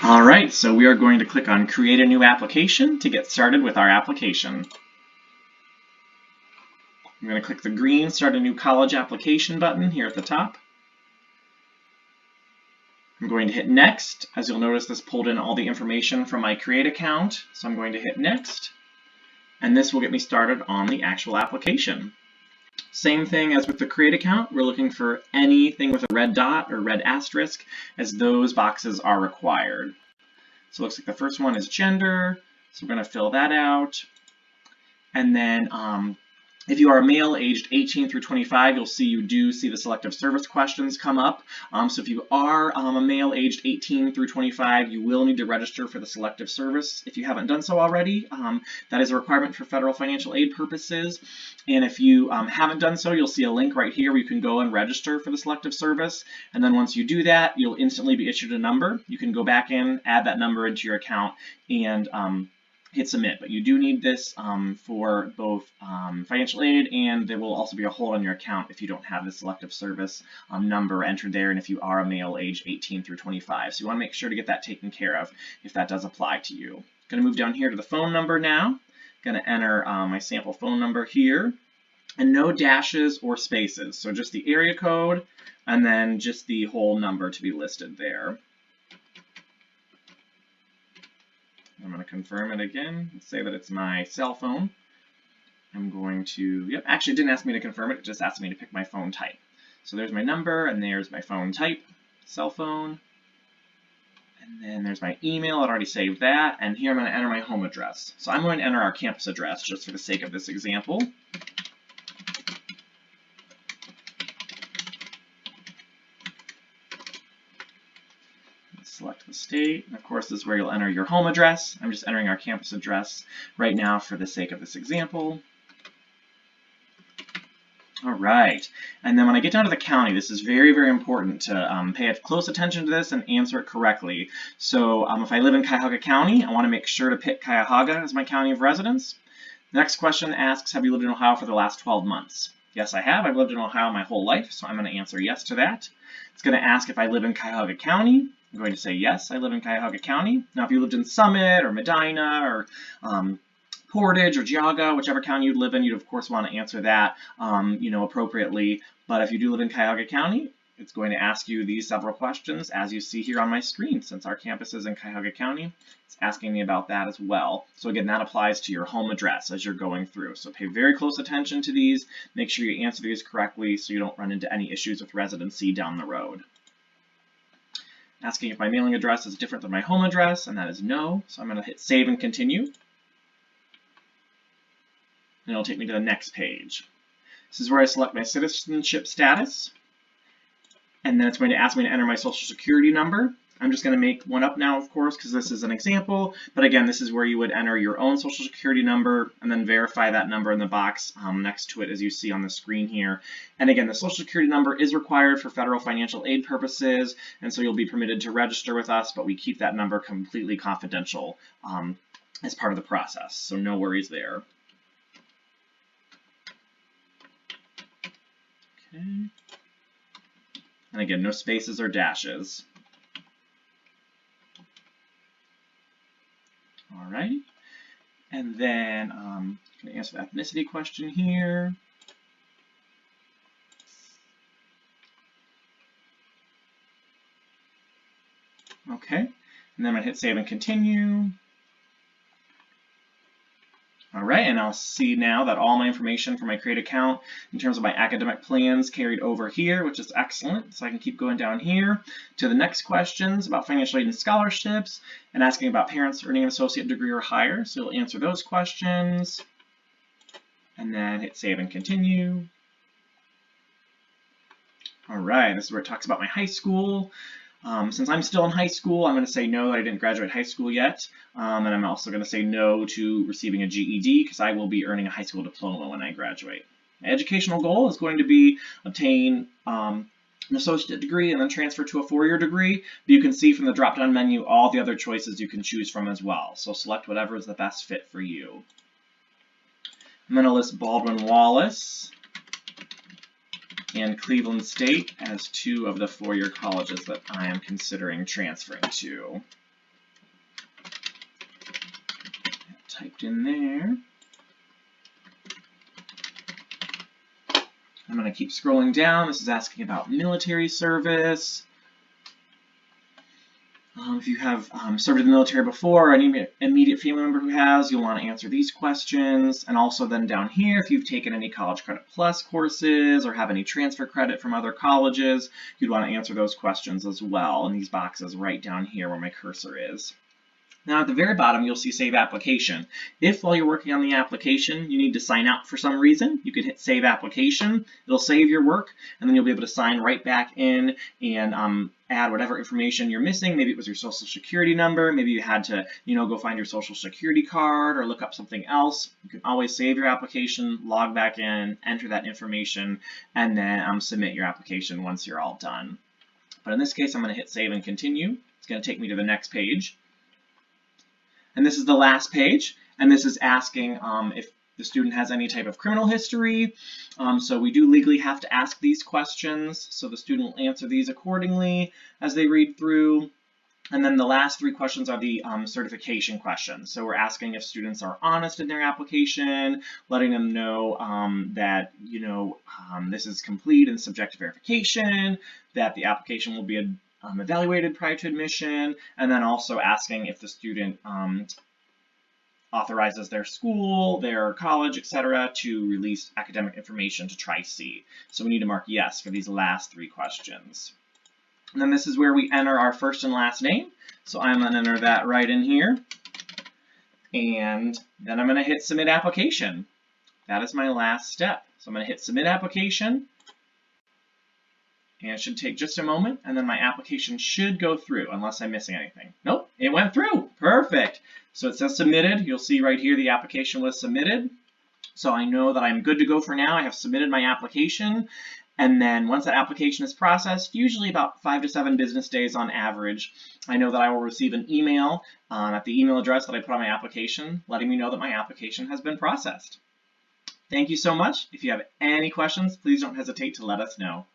All right, so we are going to click on Create a New Application to get started with our application. I'm going to click the green Start a New College Application button here at the top. I'm going to hit Next. As you'll notice, this pulled in all the information from my Create account, so I'm going to hit Next, and this will get me started on the actual application. Same thing as with the Create account, we're looking for anything with a red dot or red asterisk, as those boxes are required. So it looks like the first one is gender, so we're going to fill that out. And then if you are a male aged 18 through 25, you'll see you do see the selective service questions come up. So if you are a male aged 18 through 25, you will need to register for the selective service. If you haven't done so already, that is a requirement for federal financial aid purposes. And if you haven't done so, you'll see a link right here where you can go and register for the selective service. And then once you do that, you'll instantly be issued a number. You can go back in, add that number into your account, and hit submit. But you do need this for both financial aid, and there will also be a hold on your account if you don't have the selective service number entered there, and if you are a male age 18 through 25. So you want to make sure to get that taken care of if that does apply to you. I'm going to move down here to the phone number now. Going to enter my sample phone number here, and no dashes or spaces. So just the area code and then just the whole number to be listed there. I'm going to confirm it again and say that it's my cell phone. I'm going to, yep, actually it didn't ask me to confirm it, it just asked me to pick my phone type. So there's my number and there's my phone type, cell phone. And then there's my email, I'd already saved that. And here I'm going to enter my home address. So I'm going to enter our campus address just for the sake of this example. Select the state, and of course this is where you'll enter your home address. I'm just entering our campus address right now for the sake of this example. All right, and then when I get down to the county, this is very, very important to pay close attention to this and answer it correctly. So if I live in Cuyahoga County, I want to make sure to pick Cuyahoga as my county of residence. The next question asks, have you lived in Ohio for the last 12 months? Yes, I have. I've lived in Ohio my whole life, so I'm going to answer yes to that. It's going to ask if I live in Cuyahoga County. I'm going to say yes, I live in Cuyahoga County. Now, if you lived in Summit or Medina or Portage or Geauga, whichever county you'd live in, you'd of course want to answer that, appropriately. But if you do live in Cuyahoga County, it's going to ask you these several questions, as you see here on my screen. Since our campus is in Cuyahoga County, it's asking me about that as well. So again, that applies to your home address as you're going through. So pay very close attention to these. Make sure you answer these correctly so you don't run into any issues with residency down the road. Asking if my mailing address is different than my home address, and that is no. So I'm going to hit Save and Continue. And it'll take me to the next page. This is where I select my citizenship status. And then it's going to ask me to enter my social security number. I'm just going to make one up now, of course, because this is an example. But again, this is where you would enter your own social security number and then verify that number in the box next to it, as you see on the screen here. And again, the social security number is required for federal financial aid purposes, and so you'll be permitted to register with us, but we keep that number completely confidential as part of the process, so no worries there. Okay. And again, no spaces or dashes. Alrighty, and then I'm going to answer the ethnicity question here. Okay, and then I'm going to hit Save and Continue. Alright, and I'll see now that all my information for my Create account in terms of my academic plans carried over here, which is excellent. So I can keep going down here to the next questions about financial aid and scholarships and asking about parents earning an associate degree or higher. So you'll answer those questions and then hit Save and Continue. Alright, this is where it talks about my high school. Since I'm still in high school, I'm going to say no, that I didn't graduate high school yet. And I'm also going to say no to receiving a GED because I will be earning a high school diploma when I graduate. My educational goal is going to be obtain an associate degree and then transfer to a four-year degree. But you can see from the drop-down menu all the other choices you can choose from as well. So select whatever is the best fit for you. I'm going to list Baldwin-Wallace and Cleveland State as two of the four-year colleges that I am considering transferring to. typed in there. I'm going to keep scrolling down. This is asking about military service. If you have served in the military before, or any immediate family member who has, you'll want to answer these questions. And also then down here, if you've taken any College Credit Plus courses or have any transfer credit from other colleges, you'd want to answer those questions as well in these boxes right down here where my cursor is. Now at the very bottom, you'll see Save Application. If while you're working on the application, you need to sign out for some reason, you can hit Save Application. It'll save your work, and then you'll be able to sign right back in and add whatever information you're missing. Maybe it was your social security number. Maybe you had to, go find your social security card or look up something else. You can always save your application, log back in, enter that information, and then submit your application once you're all done. But in this case, I'm going to hit Save and Continue. It's going to take me to the next page. And this is the last page, and this is asking if the student has any type of criminal history. So we do legally have to ask these questions, so the student will answer these accordingly as they read through. And then the last 3 questions are the certification questions. So we're asking if students are honest in their application, letting them know that, this is complete and subject to verification, that the application will be evaluated prior to admission, and then also asking if the student authorizes their school, their college, etc. to release academic information to Tri-C. So we need to mark yes for these last 3 questions. And then this is where we enter our first and last name. So I'm going to enter that right in here. And then I'm going to hit Submit Application. That is my last step. So I'm going to hit Submit Application. And it should take just a moment, and then my application should go through, unless I'm missing anything. Nope, it went through. Perfect. So it says submitted. You'll see right here the application was submitted. So I know that I'm good to go for now. I have submitted my application. And then once that application is processed, usually about 5 to 7 business days on average, I know that I will receive an email at the email address that I put on my application, letting me know that my application has been processed. Thank you so much. If you have any questions, please don't hesitate to let us know.